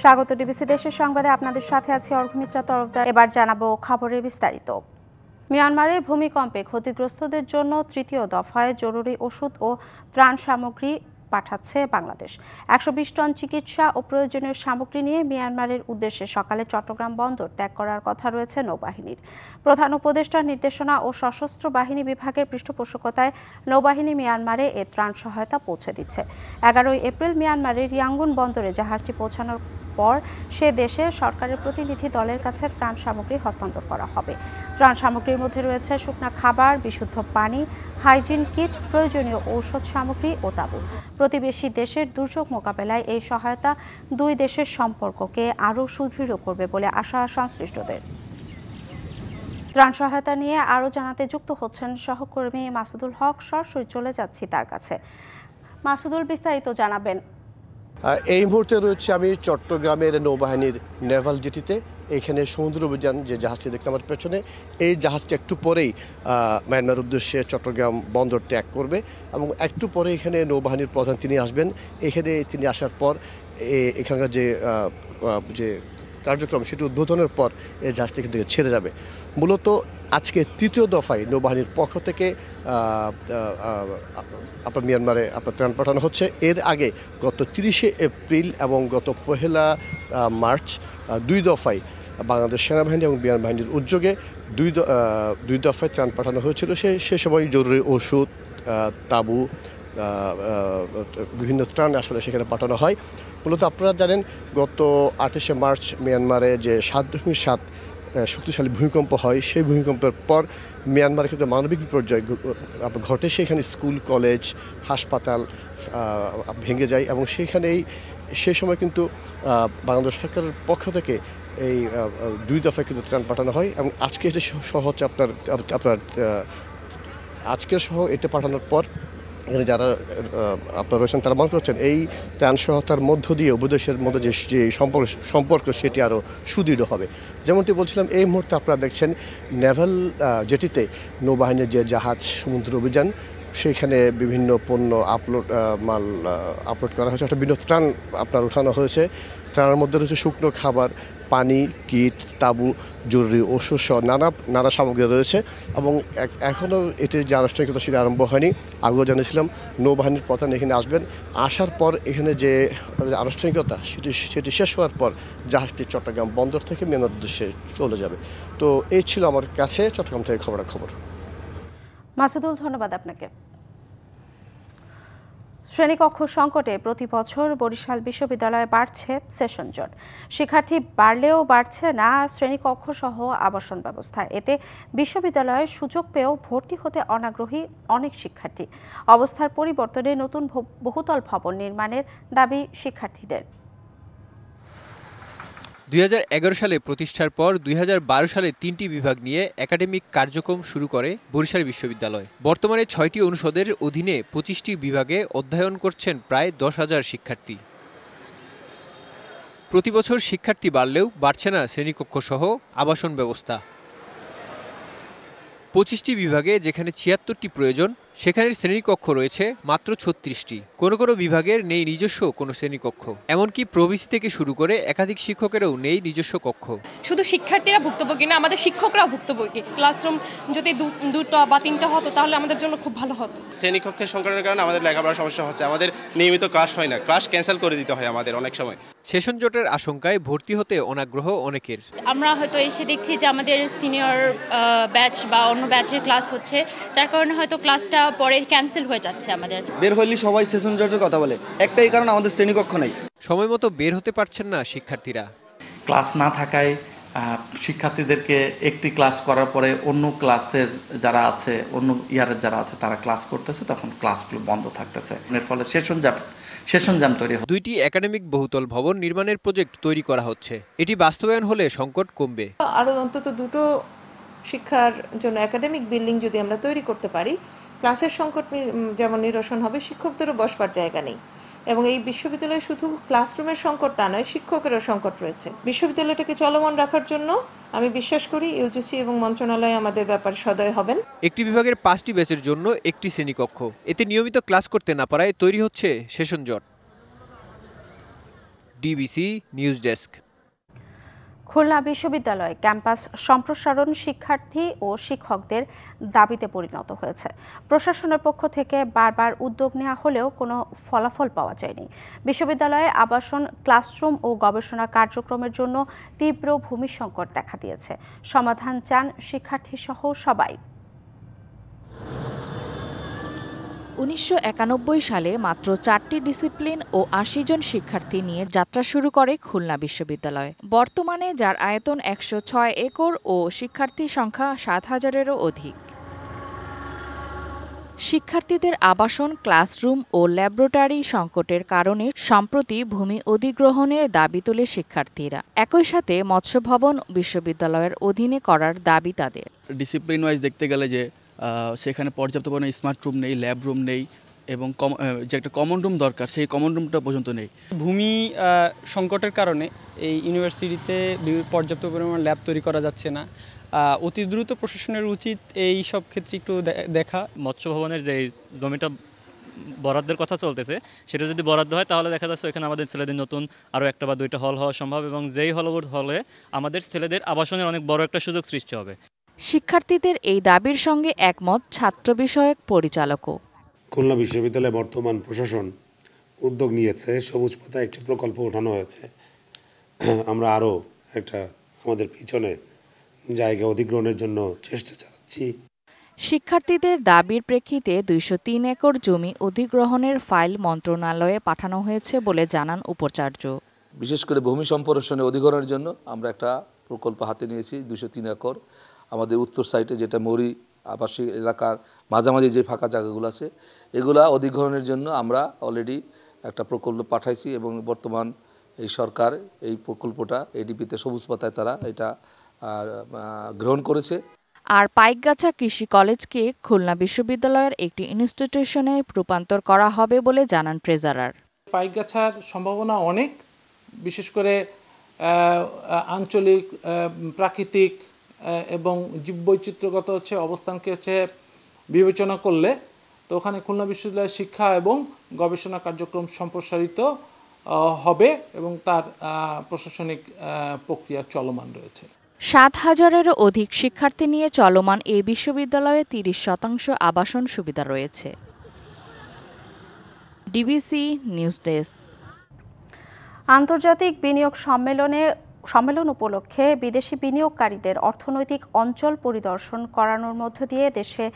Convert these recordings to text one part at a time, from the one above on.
স্বাগত ডিবিসি দেশের সংবাদে আপনাদের সাথে আছি অর্ঘমিত্রা তরফদার। এবার জানাবো খবরের বিস্তারিত। মিয়ানমারে ভূমিকম্পে ক্ষতিগ্রস্তদের জন্য তৃতীয় দফায় জরুরি ওষুধ ও ত্রাণ সামগ্রী পাঠাচ্ছে বাংলাদেশ। ১২০ টন চিকিৎসা ও প্রয়োজনীয় সামগ্রী নিয়ে মিয়ানমারের উদ্দেশ্যে সকালে চট্টগ্রাম বন্দর ত্যাগ করার কথা রয়েছে নৌবাহিনীর। প্রধান উপদেষ্টার নির্দেশনা ও সশস্ত্র বাহিনী বিভাগের পৃষ্ঠপোষকতায় নৌবাহিনী মিয়ানমারে এ ত্রাণ সহায়তা পৌঁছে দিচ্ছে। ১১ এপ্রিল মিয়ানমারের ইয়াঙ্গুন বন্দরে জাহাজটি পৌঁছানোর পর সে দেশে সরকারের প্রতিনিধি দলের কাছে ত্রাণ সামগ্রী হস্তান্তর করা হবে। ত্রাণ সামগ্রীর মধ্যে রয়েছে শুকনা খাবার, বিশুদ্ধ পানি, হাইজিন কিট, প্রয়োজনীয় ঔষধ সামগ্রী ও তাঁবু। প্রতিবেশী দেশের দুর্যোগ মোকাবেলায় এই সহায়তা দুই দেশের সম্পর্ককে আরও সুদৃঢ় করবে বলে আশা সংশ্লিষ্টদের। ত্রাণ সহায়তা নিয়ে আরও জানাতে যুক্ত হচ্ছেন সহকর্মী মাসুদুল হক। সরাসরি চলে যাচ্ছি তার কাছে। মাসুদুল, বিস্তারিত জানাবেন। এই মুহূর্তে রয়েছে আমি চট্টগ্রামের নৌবাহিনীর নেভাল জেটিতে। এখানে সমুদ্র অভিযান যে জাহাজটি দেখতে আমার পেছনে, এই জাহাজটি একটু পরেই মায়ানমার উদ্দেশ্যে চট্টগ্রাম বন্দর ত্যাগ করবে এবং একটু পরে এখানে নৌবাহিনীর প্রধান তিনি আসবেন। এখানে তিনি আসার পর এখানকার যে কার্যক্রম সেটি উদ্বোধনের পর এই জাহাজটি এখান থেকে ছেড়ে যাবে। মূলত আজকে তৃতীয় দফায় নৌবাহিনীর পক্ষ থেকে আপনার মিয়ানমারে ত্রাণ পাঠানো হচ্ছে। এর আগে গত 30শে এপ্রিল এবং গত 1 মার্চ দুই দফায় বাংলাদেশ সেনাবাহিনী এবং বিমান বাহিনীর উদ্যোগে দুই দফায় ত্রাণ পাঠানো হয়েছিল। সে সময় জরুরি ওষুধ, তাঁবু, বিভিন্ন ত্রাণ আসলে সেখানে পাঠানো হয়। মূলত আপনারা জানেন গত 28শে মার্চ মিয়ানমারে যে 7.7 শক্তিশালী ভূমিকম্প হয়, সেই ভূমিকম্পের পর মিয়ানমারে কিন্তু মানবিক বিপর্যয় ঘটে। সেখানে স্কুল, কলেজ, হাসপাতাল ভেঙে যায় এবং সেই সময় কিন্তু বাংলাদেশ সরকারের পক্ষ থেকে এই দুই দফায় কিন্তু ত্রাণ পাঠানো হয় এবং আজকে এটা সহ হচ্ছে আজকের সহ এটা পাঠানোর পর এখানে যারা আপনারা রয়েছেন তারা মনে করছেন এই ত্রাণ সহায়তার মধ্য দিয়ে উভয় দেশের মধ্যে যে সম্পর্ক সেটি আরও সুদৃঢ় হবে। যেমনটি বলছিলাম, এই মুহূর্তে আপনারা দেখছেন নেভাল জেটিতে নৌবাহিনীর যে জাহাজ সমুদ্র অভিযান, সেখানে বিভিন্ন পণ্য আপলোড করা হয়েছে। একটা বিভিন্ন ত্রাণ আপনার উঠানো হয়েছে। ত্রাণের মধ্যে রয়েছে শুকনো খাবার, পানি, কিট, তাঁবু, জরুরি ওষুধ সহ নানা সামগ্রী রয়েছে এবং এখনও এটির যে আনুষ্ঠানিকতা সেটি আরম্ভ হয়নি। আগেও জানিয়েছিলাম নৌবাহিনীর প্রধান এখানে আসবেন। আসার পর এখানে যে আনুষ্ঠানিকতা সেটি শেষ হওয়ার পর জাহাজটি চট্টগ্রাম বন্দর থেকে মিয়ানমার উদ্দেশ্যে চলে যাবে। তো এই ছিল আমার কাছে চট্টগ্রাম থেকে খবর। মাসুদুল, ধন্যবাদ আপনাকে। শ্রেণীকক্ষ সংকটে প্রতি বছর বরিশাল বিশ্ববিদ্যালয়ে বাড়ছে সেশন জট। শিক্ষার্থী বাড়লেও বাড়ছে না শ্রেণীকক্ষ সহ আবাসন ব্যবস্থা। এতে বিশ্ববিদ্যালয়ে সুযোগ পেয়েও ভর্তি হতে অনাগ্রহী অনেক শিক্ষার্থী। অবস্থার পরিবর্তনে নতুন বহুতল ভবন নির্মাণের দাবি শিক্ষার্থীদের। ২০১১ সালে প্রতিষ্ঠার পর ২০১২ সালে ৩টি বিভাগ নিয়ে একাডেমিক কার্যক্রম শুরু করে বরিশাল বিশ্ববিদ্যালয়। বর্তমানে 6টি অনুষদের অধীনে 25টি বিভাগে অধ্যয়ন করছেন প্রায় 10,000 শিক্ষার্থী। প্রতিবছর শিক্ষার্থী বাড়লেও বাড়ছে না শ্রেণীকক্ষ সহ আবাসন ব্যবস্থা। 25টি বিভাগে যেখানে 76টি প্রয়োজন, সেখানে শ্রেণীকক্ষ রয়েছে মাত্র 36টি। কোনো বিভাগের নেই নিজস্ব কোনো শ্রেণীকক্ষ। এমনকি প্রভিসি থেকে শুরু করে একাধিক শিক্ষকেরও নেই নিজস্ব কক্ষ। শুধু শিক্ষার্থীরা ভুক্তভোগী না, আমাদের শিক্ষকরাও ভুক্তভোগী। ক্লাসরুম যদি 2টা বা 3টা হতো তাহলে আমাদের জন্য খুব ভালো হতো। শ্রেণীকক্ষের সংকটের কারণে আমাদের লেখাপড়ার সমস্যা হচ্ছে। আমাদের নিয়মিত ক্লাস হয় না, ক্লাস ক্যান্সেল করে দিতে হয় আমাদের অনেক সময়। সেশন জটের আশঙ্কায় ভর্তি হতে অনাগ্রহ অনেকের। আমরা হয়তো এসে দেখছি যে আমাদের সিনিয়র ব্যাচ বা অন্য ব্যাচের ক্লাস হচ্ছে, যার কারণে হয়তো ক্লাসটা পরে ক্যান্সেল হয়ে যাচ্ছে। আমাদের বের হইলে সবাই সেশন জটের কথা বলে, একটাই কারণ আমাদের শ্রেণীকক্ষ নেই। সময় মতো বের হতে পারছেন না শিক্ষার্থীরা। ক্লাস না থাকায় শিক্ষার্থীদেরকে একটি ক্লাস করার পরে অন্য ক্লাসের যারা আছে, অন্য ইয়ারের যারা আছে তারা ক্লাস করতেছে, তখন ক্লাসগুলো বন্ধ থাকতেছে। এর ফলে সেশন জ্যাম তৈরি হয়। 2টি একাডেমিক বহুতল ভবন নির্মাণের প্রজেক্ট তৈরি করা হচ্ছে। এটি বাস্তবায়ন হলে সংকট কমবে। আরও অন্তত 2টো শিক্ষার জন্য একাডেমিক বিল্ডিং যদি আমরা তৈরি করতে পারি, ক্লাসের সংকট যেমন নিরসন হবে, শিক্ষকদেরও বসবার জায়গা নেই। এবং এই বিশ্ববিদ্যালয়ে শুধু ক্লাসরুমের সংকট তা নয়, শিক্ষকেরও সংকট রয়েছে। বিশ্ববিদ্যালয়টাকে চলমান রাখার জন্য আমি বিশ্বাস করি ইউজিসি এবং মন্ত্রণালয় আমাদের ব্যাপারে সদয় হবেন। একটি বিভাগের 5টি ব্যাচের জন্য একটি শ্রেণীকক্ষ। এতে নিয়মিত ক্লাস করতে না পারায় তৈরি হচ্ছে সেশন জট। DBC news desk. খুলনা বিশ্ববিদ্যালয় ক্যাম্পাস সম্প্রসারণ শিক্ষার্থী ও শিক্ষকদের দাবিতে পরিণত হয়েছে। প্রশাসনের পক্ষ থেকে বারবার উদ্যোগ নেওয়া হলেও কোনো ফলাফল পাওয়া যায়নি। বিশ্ববিদ্যালয়ে আবাসন, ক্লাসরুম ও গবেষণা কার্যক্রমের জন্য তীব্র ভূমি সংকট দেখা দিয়েছে। সমাধান চান শিক্ষার্থীসহ সবাই। 1991 সালে মাত্র 4টি ডিসিপ্লিন ও 80 জন শিক্ষার্থী নিয়ে যাত্রা শুরু করে খুলনা বিশ্ববিদ্যালয়। বর্তমানে যার আয়তন 106 একর ও শিক্ষার্থী সংখ্যা 7,000-এরও অধিক। শিক্ষার্থীদের আবাসন, ক্লাসরুম ও ল্যাবরেটরি সংকটের কারণে সম্প্রতি ভূমি অধিগ্রহণের দাবি তোলে শিক্ষার্থীরা। একই সাথে মৎস্য ভবন বিশ্ববিদ্যালয়ের অধীনে করার দাবি তাদের। ডিসিপ্লিন ওয়াইজ দেখতে গেলে যে সেখানে পর্যাপ্ত পরিমাণে স্মার্ট রুম নেই, ল্যাব রুম নেই এবং যে একটা কমন রুম দরকার সেই কমন রুমটা পর্যন্ত নেই। ভূমি সংকটের কারণে এই ইউনিভার্সিটিতে পর্যাপ্ত পরিমাণ ল্যাব তৈরি করা যাচ্ছে না। অতি দ্রুত প্রশাসনের উচিত এই সব ক্ষেত্রে একটু দেখা। মৎস্য ভবনের যে জমিটা বরাদ্দের কথা চলতেছে সেটা যদি বরাদ্দ হয় তাহলে দেখা যাচ্ছে এখানে আমাদের ছেলেদের নতুন আরও একটা বা দুইটা হল হওয়া সম্ভব এবং যেই হলে আমাদের ছেলেদের আবাসনের অনেক বড় একটা সুযোগ সৃষ্টি হবে। শিক্ষার্থীদের এই দাবির সঙ্গে একমত ছাত্র বিষয়ক পরিচালকও। খুলনা বিশ্ববিদ্যালয়ে বর্তমান প্রশাসন উদ্যোগ নিয়েছে, সবুজ পথে একটি প্রকল্প ওঠানো হয়েছে। আমরা আরও একটা আমাদের পিছনে জায়গা অধিগ্রহণের জন্য চেষ্টা চালাচ্ছি। শিক্ষার্থীদের দাবির প্রেক্ষিতে 203 একর জমি অধিগ্রহণের ফাইল মন্ত্রণালয়ে পাঠানো হয়েছে বলে জানান উপাচার্য। বিশেষ করে ভূমি সম্প্রসারণে অধিগ্রহণের জন্য আমরা একটা প্রকল্প হাতে নিয়েছি। 203 একর আমাদের উত্তর সাইডে, যেটা মৌরি আবাসিক এলাকার মাঝামাঝি যে ফাঁকা জায়গাগুলো আছে, এগুলা অধিগ্রহণের জন্য আমরা অলরেডি একটা প্রকল্প পাঠাইছি এবং বর্তমান এই সরকার এই প্রকল্পটা এডিপিতে সবুজ পাতায় তারা এটা গ্রহণ করেছে। আর পাইকগাছা কৃষি কলেজকে খুলনা বিশ্ববিদ্যালয়ের একটি ইনস্টিটিউশনে রূপান্তর করা হবে বলে জানান ট্রেজারার। পাইকগাছার সম্ভাবনা অনেক, বিশেষ করে আঞ্চলিক, প্রাকৃতিক এবং জীববৈচিত্র্যগত অবস্থানকে বিবেচনা করলে তো ওখানে খুলনা বিশ্ববিদ্যালয়ের শিক্ষা এবং গবেষণা কার্যক্রম সম্প্রসারিত হবে এবং তার প্রশাসনিক প্রক্রিয়া চলমান রয়েছে। 7,000-এরও অধিক শিক্ষার্থী নিয়ে চলমান এই বিশ্ববিদ্যালয়ে 30% আবাসন সুবিধা রয়েছে। DBC news desk. আন্তর্জাতিক বিনিয়োগ সম্মেলন উপলক্ষে বিদেশি বিনিয়োগকারীদের অর্থনৈতিক অঞ্চল পরিদর্শন করানোর মধ্য দিয়ে দেশে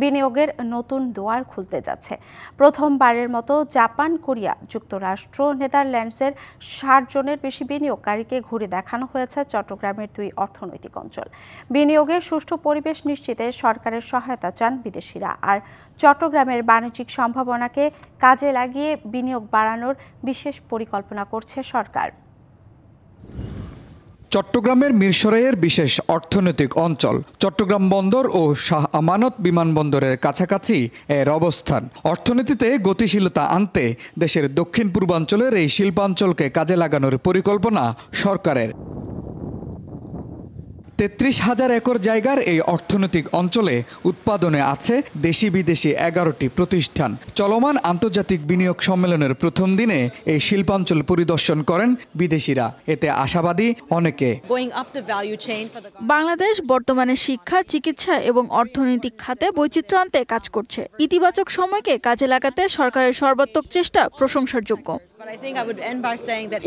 বিনিয়োগের নতুন দুয়ার খুলতে যাচ্ছে। প্রথমবারের মতো জাপান, কোরিয়া, যুক্তরাষ্ট্র, নেদারল্যান্ডসের 60 জনের বেশি বিনিয়োগকারীকে ঘুরে দেখানো হয়েছে চট্টগ্রামের 2 অর্থনৈতিক অঞ্চল। বিনিয়োগের সুষ্ঠু পরিবেশ নিশ্চিতে সরকারের সহায়তা চান বিদেশিরা, আর চট্টগ্রামের বাণিজ্যিক সম্ভাবনাকে কাজে লাগিয়ে বিনিয়োগ বাড়ানোর বিশেষ পরিকল্পনা করছে সরকার। চট্টগ্রামের মিরসরাইয়ের বিশেষ অর্থনৈতিক অঞ্চল চট্টগ্রাম বন্দর ও শাহ আমানত বিমানবন্দরের কাছাকাছি এর অবস্থান। অর্থনীতিতে গতিশীলতা আনতে দেশের দক্ষিণ পূর্বাঞ্চলের এই শিল্পাঞ্চলকে কাজে লাগানোর পরিকল্পনা সরকারের। 33,000 একর জায়গার এই অর্থনৈতিক অঞ্চলে উৎপাদনে আছে দেশি বিদেশি 11টি প্রতিষ্ঠান। চলমান আন্তর্জাতিক বিনিয়োগ সম্মেলনের প্রথম দিনে এই শিল্পাঞ্চল পরিদর্শন করেন বিদেশিরা। এতে আশাবাদী অনেকে। বাংলাদেশ বর্তমানে শিক্ষা, চিকিৎসা এবং অর্থনৈতিক খাতে বৈচিত্র্য আনতে কাজ করছে। ইতিবাচক সময়কে কাজে লাগাতে সরকারের সর্বাত্মক চেষ্টা প্রশংসার যোগ্য।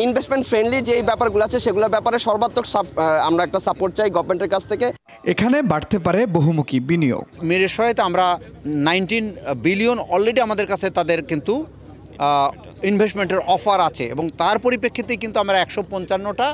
ইনভেস্টমেন্ট ফ্রেন্ডলি যে ব্যাপারগুলো আছে সেগুলোর ব্যাপারে সর্বাত্মক আমরা একটা সাপোর্ট চাই গভর্নমেন্টের কাছ থেকে। এখানে বাড়তে পারে বহুমুখী বিনিয়োগ। মিরসরাইতে আমরা 19 বিলিয়ন অলরেডি আমাদের কাছে তাদের কিন্তু ইনভেস্টমেন্টের অফার আছে এবং তার পরিপ্রেক্ষিতে কিন্তু আমরা 155টা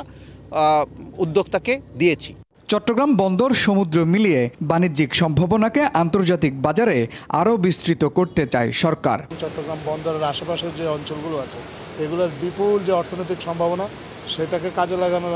উদ্যোক্তাকে দিয়েছি। চট্টগ্রাম বন্দর সমুদ্র মিলিয়ে বাণিজ্যিক সম্ভাবনাকে আন্তর্জাতিক বাজারে আরও বিস্তৃত করতে চায় সরকার। চট্টগ্রাম বন্দরের আশেপাশের যে অঞ্চলগুলো আছে এগুলোর বিপুল যে অর্থনৈতিক সম্ভাবনা সেটাকে কাজে লাগানোর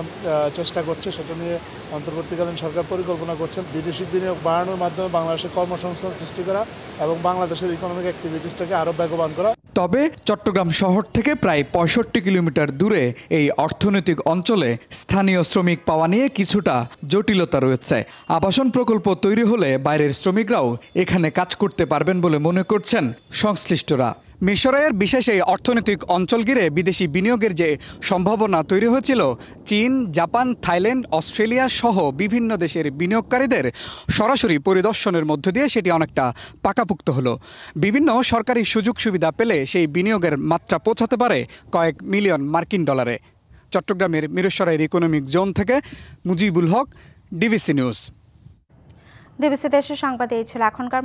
চেষ্টা করছে, সেটা নিয়ে অন্তর্বর্তীকালীন সরকার পরিকল্পনা করছেন। বিদেশি বিনিয়োগ বাড়ানোর মাধ্যমে বাংলাদেশের কর্মসংস্থান সৃষ্টি করা এবং বাংলাদেশের ইকোনমিক অ্যাক্টিভিটিসটাকে আরও বেগবান করা। তবে চট্টগ্রাম শহর থেকে প্রায় 65 কিলোমিটার দূরে এই অর্থনৈতিক অঞ্চলে স্থানীয় শ্রমিক পাওয়া নিয়ে কিছুটা জটিলতা রয়েছে। আবাসন প্রকল্প তৈরি হলে বাইরের শ্রমিকরাও এখানে কাজ করতে পারবেন বলে মনে করছেন সংশ্লিষ্টরা। মিশরের বিশেষ এই অর্থনৈতিক অঞ্চল ঘিরে বিদেশি বিনিয়োগের যে সম্ভাবনা তৈরি হয়েছিল, চীন, জাপান, থাইল্যান্ড, অস্ট্রেলিয়া সহ বিভিন্ন দেশের বিনিয়োগকারীদের সরাসরি পরিদর্শনের মধ্য দিয়ে সেটি অনেকটা পাকাপোক্ত হলো। বিভিন্ন সরকারি সুযোগ সুবিধা পেলে সেই বিনিয়োগের মাত্রা পৌঁছাতে পারে কয়েক মিলিয়ন মার্কিন ডলারে। চট্টগ্রামের মিরসরাইয়ের ইকোনমিক জোন থেকে Mujibul Haque, DBC news. DBC দেশের সংবাদে এই ছিল এখনকার